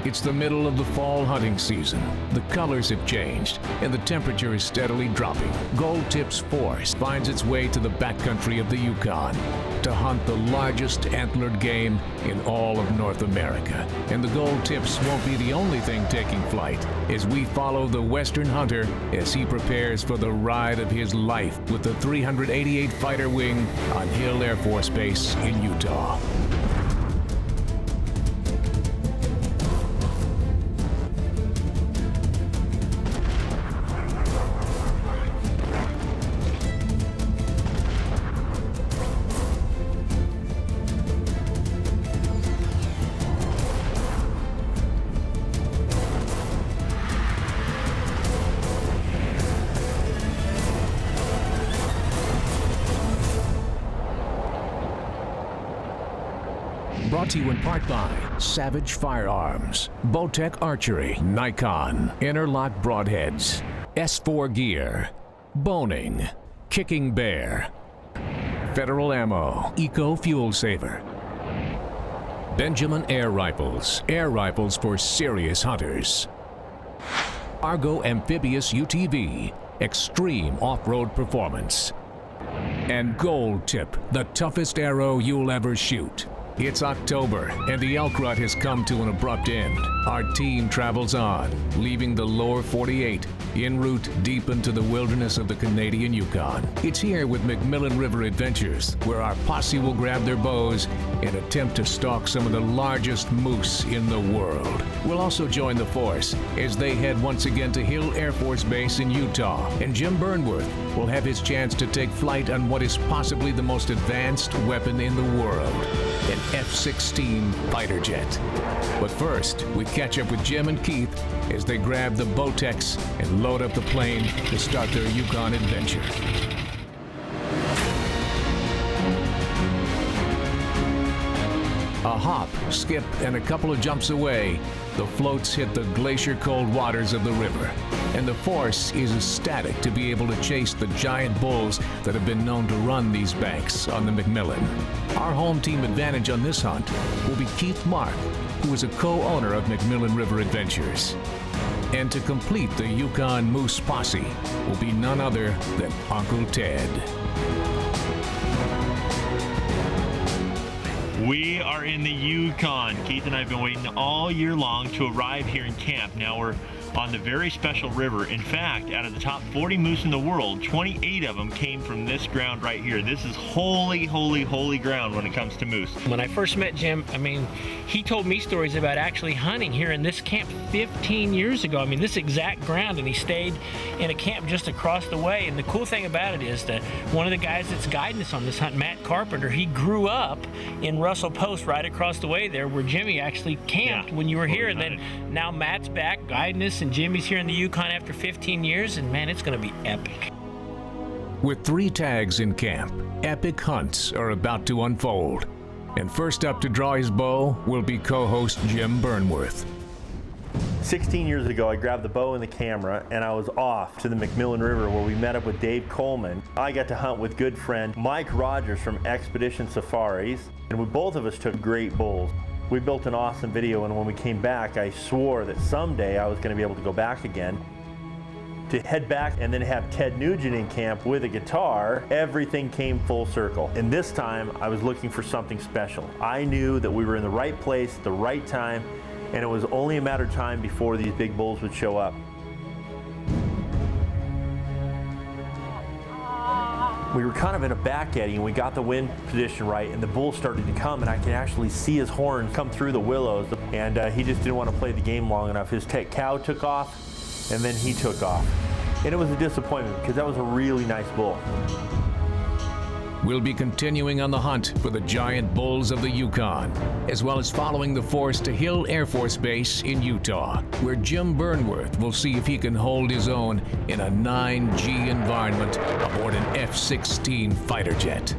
It's the middle of the fall hunting season. The colors have changed, and the temperature is steadily dropping. Gold Tip's force finds its way to the backcountry of the Yukon to hunt the largest antlered game in all of North America. And the Gold Tips won't be the only thing taking flight, as we follow the Western hunter as he prepares for the ride of his life with the 388 Fighter Wing on Hill Air Force Base in Utah. Brought to you in part by Savage Firearms, Bowtech Archery, Nikon, Interlock Broadheads, S4 Gear, Boning, Kicking Bear, Federal Ammo, Eco Fuel Saver, Benjamin Air Rifles for serious hunters, Argo Amphibious UTV, extreme off-road performance, and Gold Tip, the toughest arrow you'll ever shoot. It's October, and the elk rut has come to an abrupt end. Our team travels on, leaving the lower 48, en route deep into the wilderness of the Canadian Yukon. It's here with McMillan River Adventures, where our posse will grab their bows and attempt to stalk some of the largest moose in the world. We'll also join the force as they head once again to Hill Air Force Base in Utah, and Jim Burnworth will have his chance to take flight on what is possibly the most advanced weapon in the world, an F-16 fighter jet. But first, we catch up with Jim and Keith as they grab the Bowtechs and load up the plane to start their Yukon adventure. A hop, skip, and a couple of jumps away, the floats hit the glacier-cold waters of the river, and the force is ecstatic to be able to chase the giant bulls that have been known to run these banks on the McMillan. Our home team advantage on this hunt will be Keith Mark, who is a co-owner of McMillan River Adventures. And to complete the Yukon Moose Posse will be none other than Uncle Ted. We are in the Yukon. Keith and I have been waiting all year long to arrive here in camp. Now we're on the very special river. In fact, out of the top 40 moose in the world, 28 of them came from this ground right here. This is holy, holy, holy ground when it comes to moose. When I first met Jim, he told me stories about actually hunting here in this camp 15 years ago. This exact ground, and he stayed in a camp just across the way. And the cool thing about it is that one of the guys that's guiding us on this hunt, Matt Carpenter, he grew up in Russell Post right across the way there where Jimmy actually camped when you were here. And then now Matt's back guiding us, and Jimmy's here in the Yukon after 15 years, and man, it's going to be epic. With 3 tags in camp, epic hunts are about to unfold. And first up to draw his bow will be co-host Jim Burnworth. 16 years ago, I grabbed the bow and the camera, and I was off to the McMillan River where we met up with Dave Coleman. I got to hunt with good friend Mike Rogers from Expedition Safaris, and both of us took great bulls. We built an awesome video, and when we came back, I swore that someday I was going to be able to go back again. To head back and then have Ted Nugent in camp with a guitar, everything came full circle. And this time, I was looking for something special. I knew that we were in the right place at the right time, and it was only a matter of time before these big bulls would show up. We were kind of in a back eddy, and we got the wind position right, and the bull started to come, and I could actually see his horns come through the willows, and he just didn't want to play the game long enough. His cow took off, and then he took off. And it was a disappointment because that was a really nice bull. We'll be continuing on the hunt for the giant bulls of the Yukon, as well as following the force to Hill Air Force Base in Utah, where Jim Burnworth will see if he can hold his own in a 9G environment aboard an F-16 fighter jet.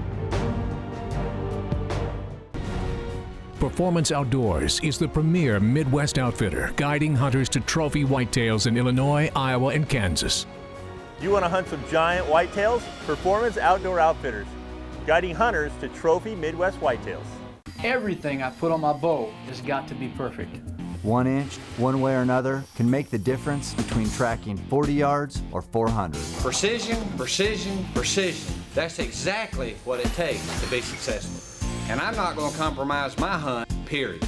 Performance Outdoors is the premier Midwest outfitter guiding hunters to trophy whitetails in Illinois, Iowa, and Kansas. You want to hunt some giant whitetails? Performance Outdoor Outfitters, guiding hunters to trophy Midwest whitetails. Everything I put on my bow has got to be perfect. 1 inch, one way or another, can make the difference between tracking 40 yards or 400. Precision, precision, precision. That's exactly what it takes to be successful. And I'm not going to compromise my hunt, period.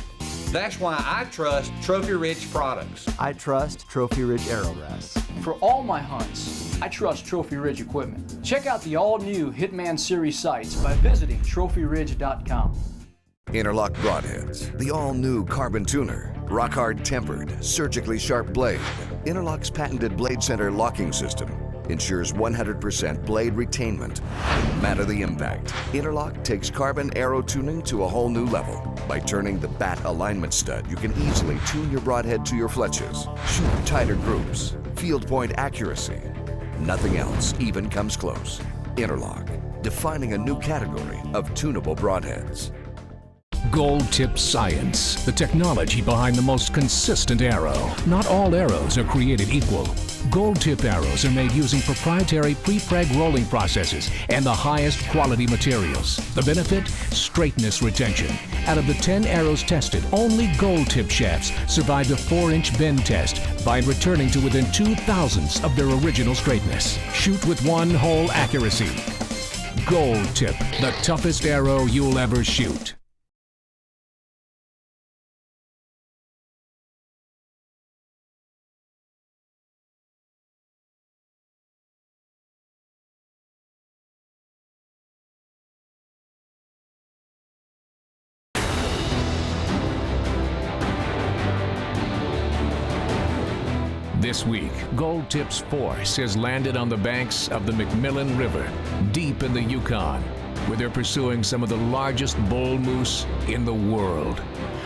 That's why I trust Trophy Ridge products. I trust Trophy Ridge arrow rests. For all my hunts, I trust Trophy Ridge equipment. Check out the all-new Hitman Series sights by visiting trophyridge.com. Interlock broadheads, the all-new carbon tuner, rock-hard tempered, surgically sharp blade. Interlock's patented blade center locking system ensures 100% blade retainment, no matter the impact. Interlock takes carbon arrow tuning to a whole new level. By turning the bat alignment stud, you can easily tune your broadhead to your fletches, shoot tighter groups, field point accuracy. Nothing else even comes close. Interlock, defining a new category of tunable broadheads. Gold Tip Science, the technology behind the most consistent arrow. Not all arrows are created equal. Gold Tip arrows are made using proprietary pre-preg rolling processes and the highest quality materials. The benefit? Straightness retention. Out of the 10 arrows tested, only Gold Tip shafts survived a 4-inch bend test by returning to within 2/1000ths of their original straightness. Shoot with one hole accuracy. Gold Tip, the toughest arrow you'll ever shoot. This week, Gold Tip's force has landed on the banks of the McMillan River, deep in the Yukon, where they're pursuing some of the largest bull moose in the world.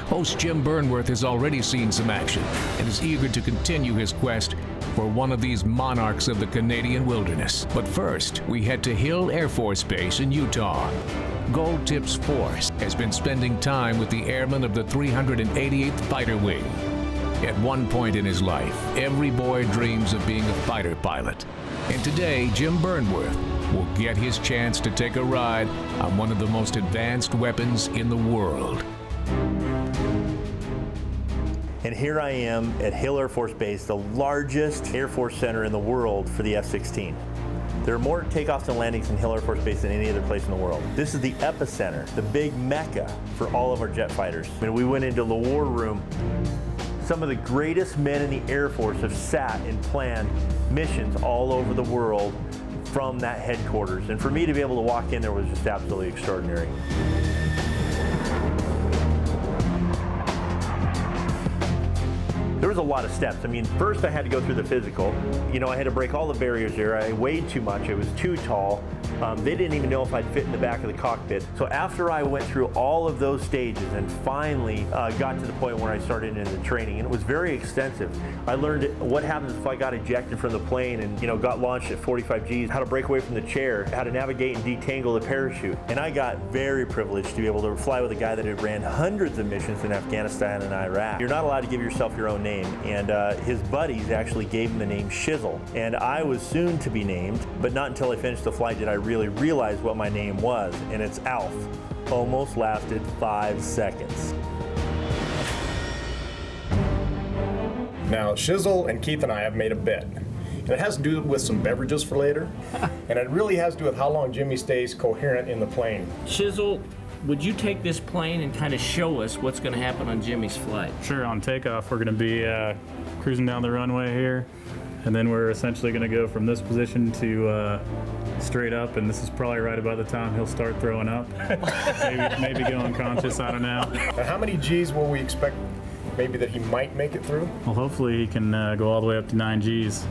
Host Jim Burnworth has already seen some action and is eager to continue his quest for one of these monarchs of the Canadian wilderness. But first, we head to Hill Air Force Base in Utah. Gold Tip's force has been spending time with the airmen of the 388th Fighter Wing. At one point in his life, every boy dreams of being a fighter pilot. And today, Jim Burnworth will get his chance to take a ride on one of the most advanced weapons in the world. And here I am at Hill Air Force Base, the largest Air Force center in the world for the F-16. There are more takeoffs and landings in Hill Air Force Base than any other place in the world. This is the epicenter, the big mecca for all of our jet fighters. When we went into the war room, some of the greatest men in the Air Force have sat and planned missions all over the world from that headquarters. And for me to be able to walk in there was just absolutely extraordinary. There was a lot of steps. I mean, first I had to go through the physical. You know, I had to break all the barriers there. I weighed too much. I was too tall. They didn't even know if I'd fit in the back of the cockpit. So after I went through all of those stages and finally got to the point where I started into the training, and it was very extensive. I learned what happens if I got ejected from the plane and, you know, got launched at 45 Gs, how to break away from the chair, how to navigate and detangle the parachute. And I got very privileged to be able to fly with a guy that had ran hundreds of missions in Afghanistan and Iraq. You're not allowed to give yourself your own name, and his buddies actually gave him the name Shizzle. And I was soon to be named, but not until I finished the flight did I really realize what my name was, and it's Alf. Almost lasted 5 seconds. Now, Shizzle and Keith and I have made a bet. And it has to do with some beverages for later. And it really has to do with how long Jimmy stays coherent in the plane. Shizzle, would you take this plane and kind of show us what's going to happen on Jimmy's flight? Sure, on takeoff, we're going to be cruising down the runway here. And then we're essentially going to go from this position to straight up, and this is probably right about the time he'll start throwing up. maybe go unconscious, I don't know. Now, how many Gs will we expect maybe that he might make it through? Well, hopefully he can go all the way up to 9 Gs.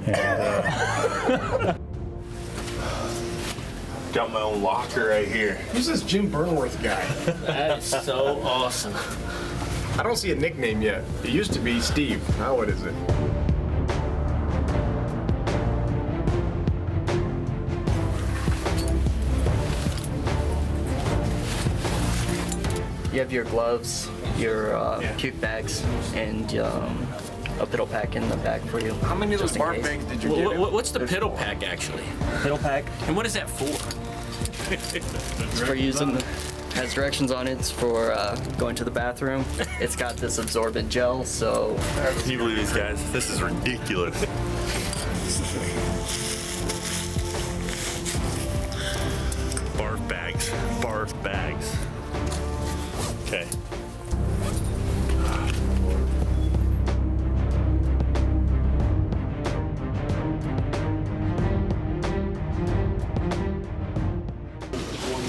And, Got my own locker right here. Who's this Jim Burnworth guy? That is so awesome. I don't see a nickname yet. It used to be Steve. Now what is it? You have your gloves, your puke bags, and a piddle pack in the back for you. How many of those barf bags did you get? What's the piddle pack actually? Piddle pack? And what is that for? It's for using Has directions on it for going to the bathroom. It's got this absorbent gel, so... Can you believe these guys? This is ridiculous. Barf bags. Barf bags. Okay.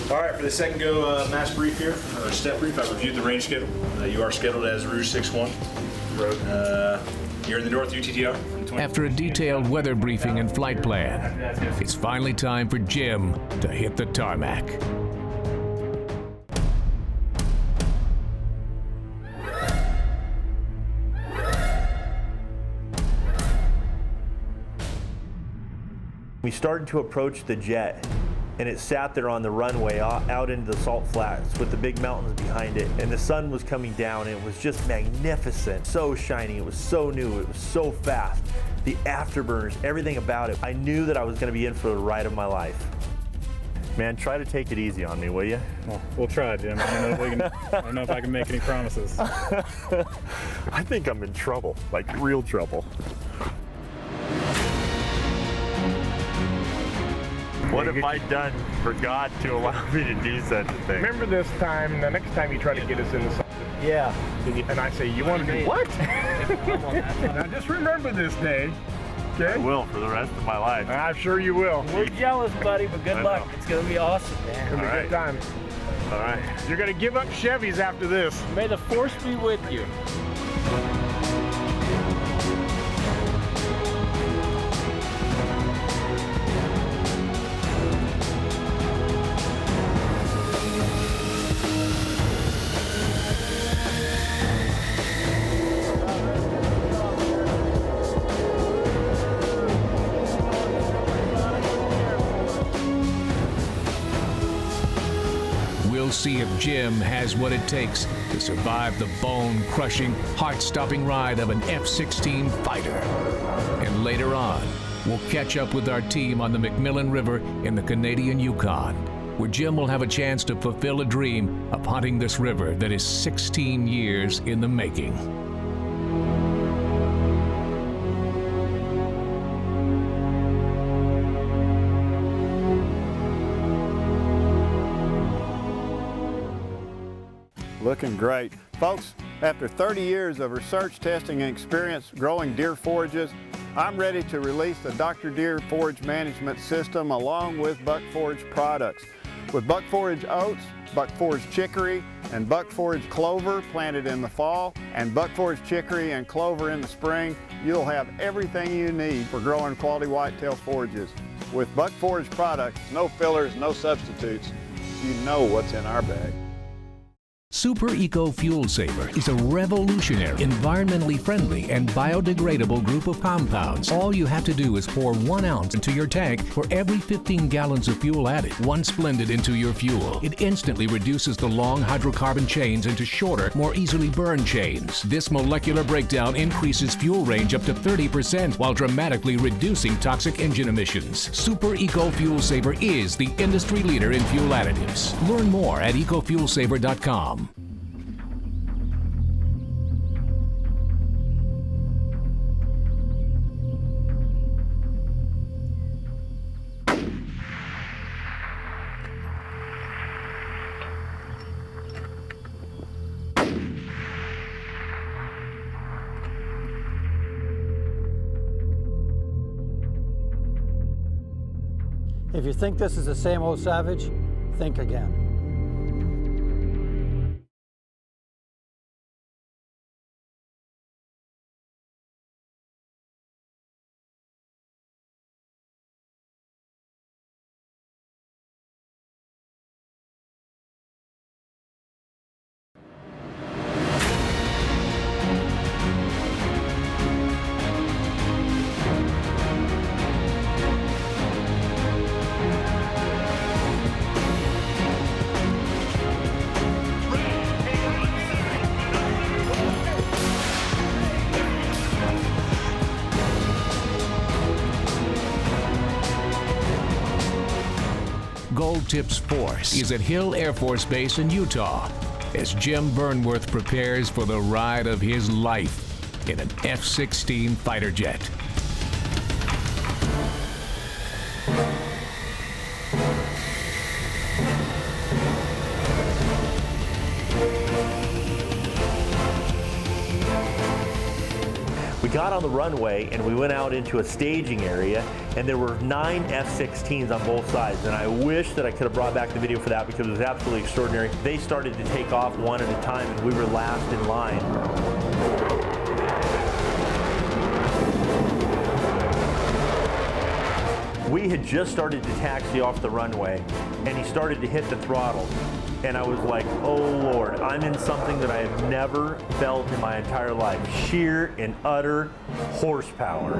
All right, for the second go mass brief here, or step brief, I reviewed the range schedule. You are scheduled as Rouge 61. You're in the North UTTR. After a detailed weather briefing and flight plan, it's finally time for Jim to hit the tarmac. We started to approach the jet, and it sat there on the runway out into the salt flats with the big mountains behind it, and the sun was coming down, and it was just magnificent, so shiny, it was so new, it was so fast. The afterburners, everything about it. I knew that I was going to be in for the ride of my life. Man, try to take it easy on me, will you? Well, we'll try, Jim. I don't know if I can make any promises. I think I'm in trouble, like real trouble. What have I done for God to allow me to do such a thing? Remember this time, the next time you try to get us into something. Yeah. And I say, you want to do what? Now just remember this day, okay? I will for the rest of my life. I'm sure you will. We're jealous, buddy, but good luck. It's going to be awesome, man. It's going to be a good time. All right. You're going to give up Chevys after this. May the force be with you. We'll see if Jim has what it takes to survive the bone-crushing, heart-stopping ride of an F-16 fighter. And later on, we'll catch up with our team on the McMillan River in the Canadian Yukon, where Jim will have a chance to fulfill a dream of hunting this river that is 16 years in the making. Looking great. Folks, after 30 years of research, testing, and experience growing deer forages, I'm ready to release the Dr. Deer Forage Management System along with Buck Forage products. With Buck Forage Oats, Buck Forage Chicory, and Buck Forage Clover planted in the fall, and Buck Forage Chicory and Clover in the spring, you'll have everything you need for growing quality whitetail forages. With Buck Forage products, no fillers, no substitutes. You know what's in our bag. Super Eco Fuel Saver is a revolutionary, environmentally friendly, and biodegradable group of compounds. All you have to do is pour 1 ounce into your tank for every 15 gallons of fuel added. Once blended into your fuel, it instantly reduces the long hydrocarbon chains into shorter, more easily burned chains. This molecular breakdown increases fuel range up to 30% while dramatically reducing toxic engine emissions. Super Eco Fuel Saver is the industry leader in fuel additives. Learn more at ecofuelsaver.com. If you think this is the same old Savage, think again. Gold Tip's Force is at Hill Air Force Base in Utah as Jim Burnworth prepares for the ride of his life in an F-16 fighter jet. We got on the runway and we went out into a staging area, and there were 9 F-16s on both sides, and I wish that I could have brought back the video for that because it was absolutely extraordinary. They started to take off one at a time and we were last in line. We had just started to taxi off the runway and he started to hit the throttle. And I was like, oh Lord, I'm in something that I have never felt in my entire life. Sheer and utter horsepower.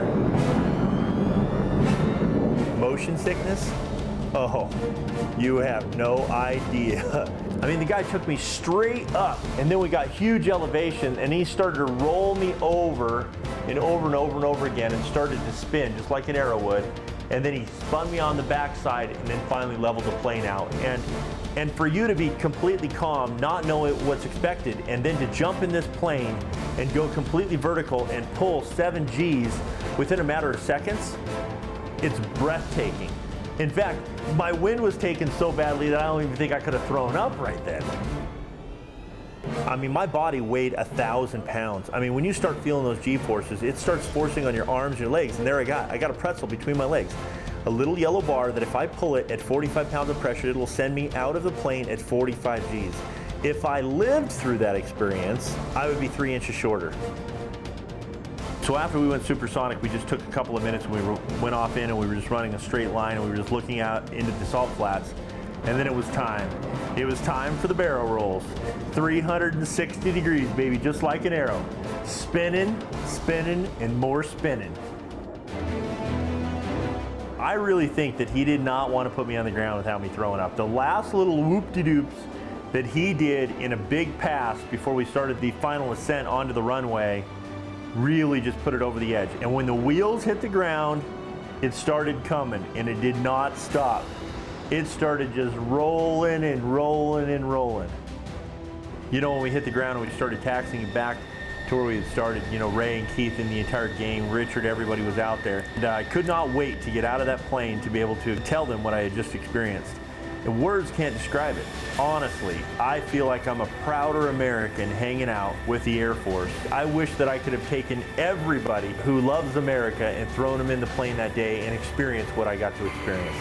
Motion sickness? Oh, you have no idea. I mean, the guy took me straight up, and then we got huge elevation, and he started to roll me over and over and over and over again and started to spin just like an arrow would. And then he spun me on the backside and then finally leveled the plane out. And for you to be completely calm, not knowing what's expected, and then to jump in this plane and go completely vertical and pull 7 Gs within a matter of seconds, it's breathtaking. In fact, my wind was taken so badly that I don't even think I could have thrown up right then. I mean, my body weighed 1,000 pounds. I mean, when you start feeling those G-forces, it starts forcing on your arms and your legs, and there I got a pretzel between my legs. A little yellow bar that if I pull it at 45 pounds of pressure, it'll send me out of the plane at 45 Gs. If I lived through that experience, I would be 3 inches shorter. So after we went supersonic, we just took a couple of minutes and we went off in and we were just running a straight line and we were just looking out into the salt flats. And then it was time. It was time for the barrel rolls. 360 degrees, baby, just like an arrow. Spinning, spinning, and more spinning. I really think that he did not want to put me on the ground without me throwing up. The last little whoop-de-doops that he did in a big pass before we started the final ascent onto the runway really just put it over the edge. And when the wheels hit the ground, it started coming, and it did not stop. It started just rolling and rolling and rolling. You know, when we hit the ground and we started taxiing back to where we had started, you know, Ray and Keith and the entire gang, Richard, everybody was out there. And I could not wait to get out of that plane to be able to tell them what I had just experienced. And words can't describe it. Honestly, I feel like I'm a prouder American hanging out with the Air Force. I wish that I could have taken everybody who loves America and thrown them in the plane that day and experienced what I got to experience.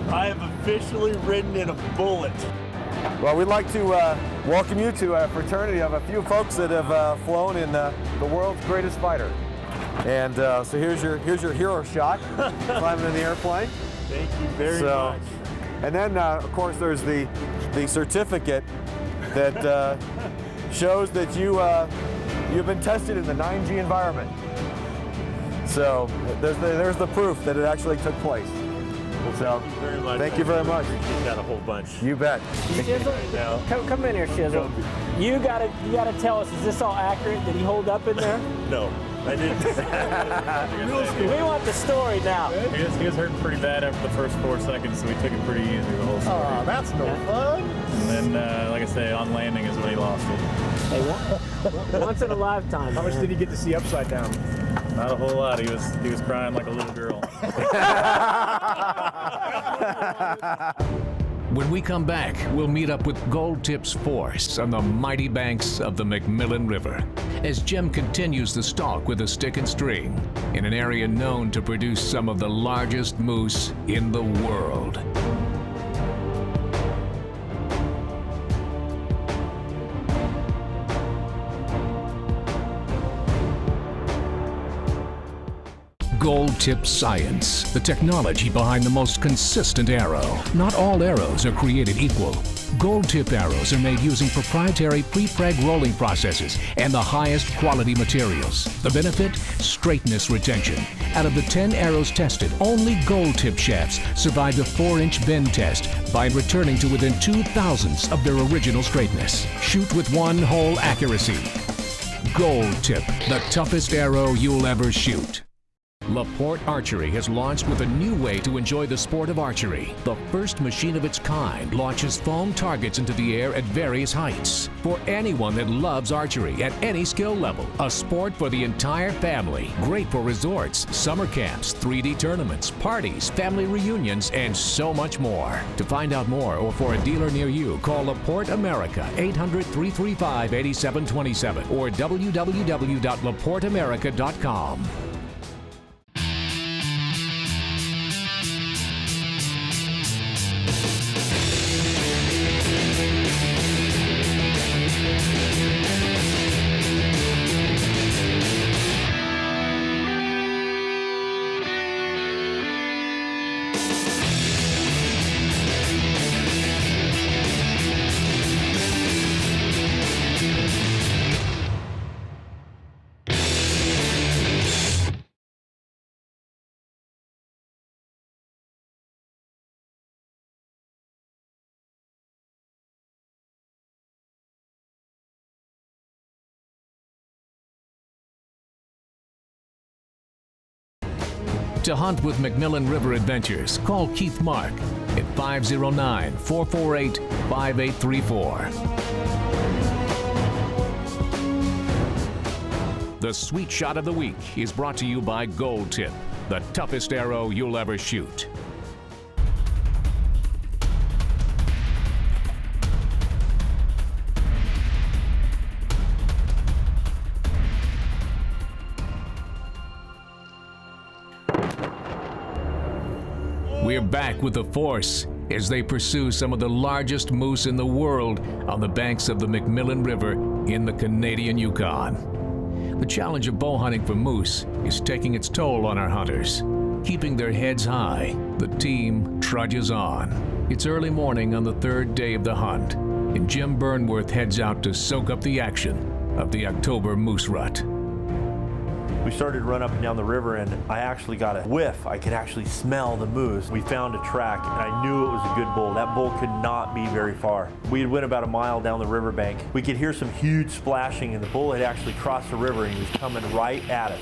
I have officially ridden in a bullet. Well, we'd like to welcome you to a fraternity of a few folks that have flown in the world's greatest fighter. And so here's your hero shot, climbing in the airplane. Thank you very much. And then, of course, there's the certificate that shows that you've been tested in the 9G environment. So there's the proof that it actually took place. So, thank you very much. Thank you very much. I appreciate that a whole bunch. You bet. Shizzle, come in here, Shizzle. You gotta tell us, is this all accurate? Did he hold up in there? No, I didn't. We want the story now. He was hurt pretty bad after the first 4 seconds, so we took it pretty easy the whole story. Oh, that's no fun. And then, like I say, on landing is when he lost it. Hey, once in a lifetime. How much did he get to see upside down? Not a whole lot. He was crying like a little girl. When we come back, we'll meet up with Gold Tip's Force on the mighty banks of the McMillan River as Jim continues the stalk with a stick and string in an area known to produce some of the largest moose in the world. Gold Tip Science, the technology behind the most consistent arrow. Not all arrows are created equal. Gold Tip arrows are made using proprietary pre-preg rolling processes and the highest quality materials. The benefit? Straightness retention. Out of the 10 arrows tested, only Gold Tip shafts survived a 4-inch bend test by returning to within 2 thousandths of their original straightness. Shoot with one hole accuracy. Gold Tip, the toughest arrow you'll ever shoot. LaPorte Archery has launched with a new way to enjoy the sport of archery. The first machine of its kind launches foam targets into the air at various heights. For anyone that loves archery at any skill level, a sport for the entire family. Great for resorts, summer camps, 3D tournaments, parties, family reunions, and so much more. To find out more or for a dealer near you, call LaPorte America 800-335-8727 or www.laporteamerica.com. To hunt with McMillan River Adventures, call Keith Mark at 509-448-5834. The Sweet Shot of the Week is brought to you by Gold Tip, the toughest arrow you'll ever shoot. We're back with the force as they pursue some of the largest moose in the world on the banks of the McMillan River in the Canadian Yukon. The challenge of bow hunting for moose is taking its toll on our hunters. Keeping their heads high, the team trudges on. It's early morning on the third day of the hunt, and Jim Burnworth heads out to soak up the action of the October moose rut. We started to run up and down the river, and I actually got a whiff. I could actually smell the moose. We found a track, and I knew it was a good bull. That bull could not be very far. We had went about a mile down the riverbank. We could hear some huge splashing, and the bull had actually crossed the river, and he was coming right at us.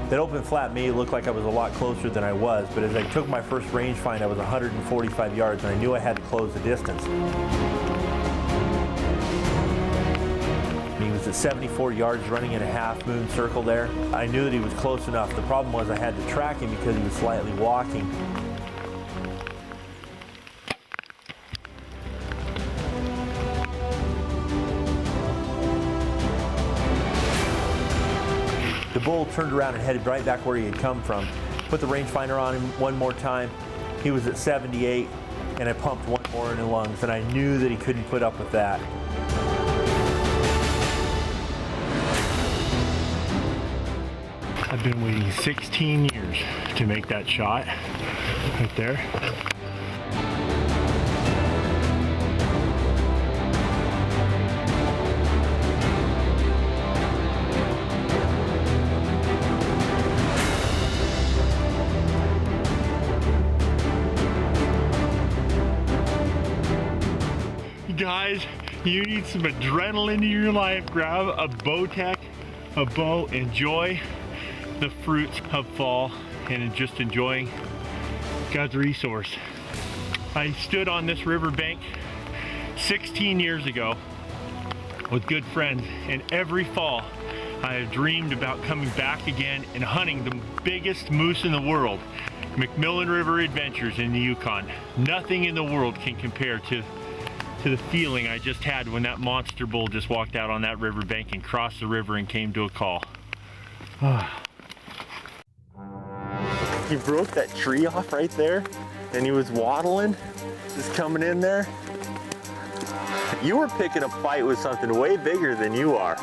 That open flat made it look like I was a lot closer than I was, but as I took my first rangefind, I was 145 yards, and I knew I had to close the distance. And he was at 74 yards running in a half moon circle there. I knew that he was close enough. The problem was I had to track him because he was slightly walking. The bull turned around and headed right back where he had come from. Put the rangefinder on him one more time. He was at 78, and I pumped one more in the lungs, and I knew that he couldn't put up with that. I've been waiting 16 years to make that shot right there. Guys, you need some adrenaline in your life. Grab a Bowtech, a bow, enjoy the fruits of fall and just enjoying God's resource. I stood on this riverbank 16 years ago with good friends, and every fall I have dreamed about coming back again and hunting the biggest moose in the world, McMillan River Adventures in the Yukon. Nothing in the world can compare to the feeling I just had when that monster bull just walked out on that riverbank and crossed the river and came to a call. He broke that tree off right there, and he was waddling, just coming in there. You were picking a fight with something way bigger than you are.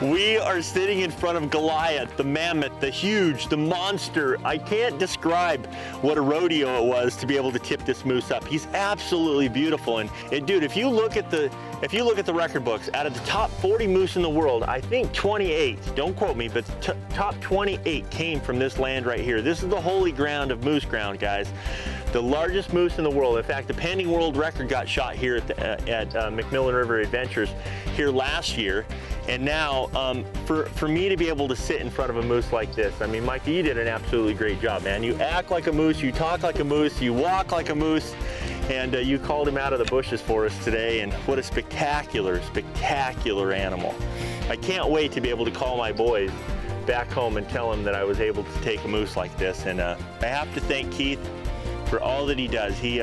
We are sitting in front of Goliath, the mammoth, the huge, the monster. I can't describe what a rodeo it was to be able to tip this moose up. He's absolutely beautiful. And dude, if you look at the record books, out of the top 40 moose in the world, I think 28, don't quote me, but top 28 came from this land right here. This is the holy ground of moose ground, guys. The largest moose in the world. In fact, the pending world record got shot here at McMillan River Adventures here last year. And now, for me to be able to sit in front of a moose like this, I mean, Mike, you did an absolutely great job, man. You act like a moose, you talk like a moose, you walk like a moose, and you called him out of the bushes for us today, and what a spectacular, spectacular animal. I can't wait to be able to call my boys back home and tell them that I was able to take a moose like this. And I have to thank Keith for all that he does. He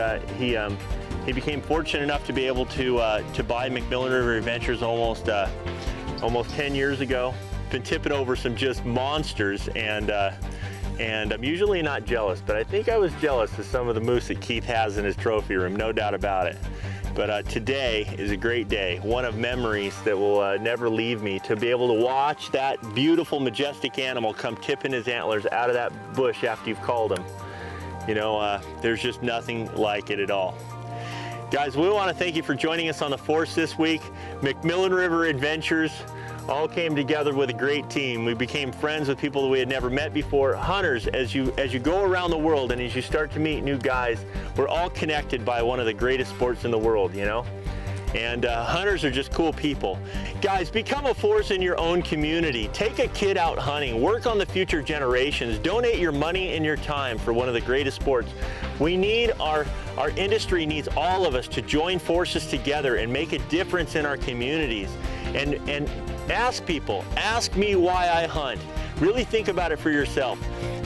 became fortunate enough to be able to buy McMillan River Adventures almost 10 years ago. Been tipping over some just monsters, and I'm usually not jealous, but I think I was jealous of some of the moose that Keith has in his trophy room, no doubt about it. But today is a great day, one of memories that will never leave me, to be able to watch that beautiful, majestic animal come tipping his antlers out of that bush after you've called him. You know, there's just nothing like it at all. Guys, we want to thank you for joining us on the Force this week. McMillan River Adventures all came together with a great team. We became friends with people that we had never met before. Hunters, as you go around the world and as you start to meet new guys, we're all connected by one of the greatest sports in the world, you know? And hunters are just cool people. Guys, become a force in your own community. Take a kid out hunting. Work on the future generations. Donate your money and your time for one of the greatest sports. We need our industry needs all of us to join forces together and make a difference in our communities. And ask people, ask me why I hunt. Really think about it for yourself.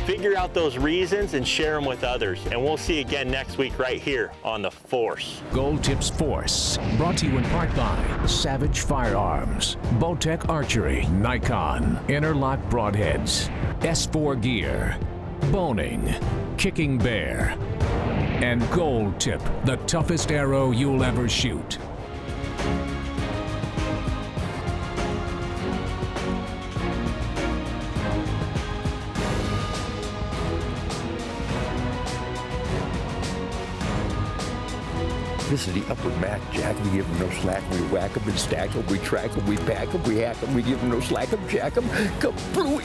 Figure out those reasons and share them with others. And we'll see you again next week right here on The Force. Gold Tips Force, brought to you in part by Savage Firearms, Bowtech Archery, Nikon, Interlock Broadheads, S4 Gear, Boning, Kicking Bear, and Gold Tip, the toughest arrow you'll ever shoot. This is the upward Mac Jack. We give them no slack. We whack them and stack them. We track them. We pack them. We hack them. We give them no slack. Jack them. Kablooey.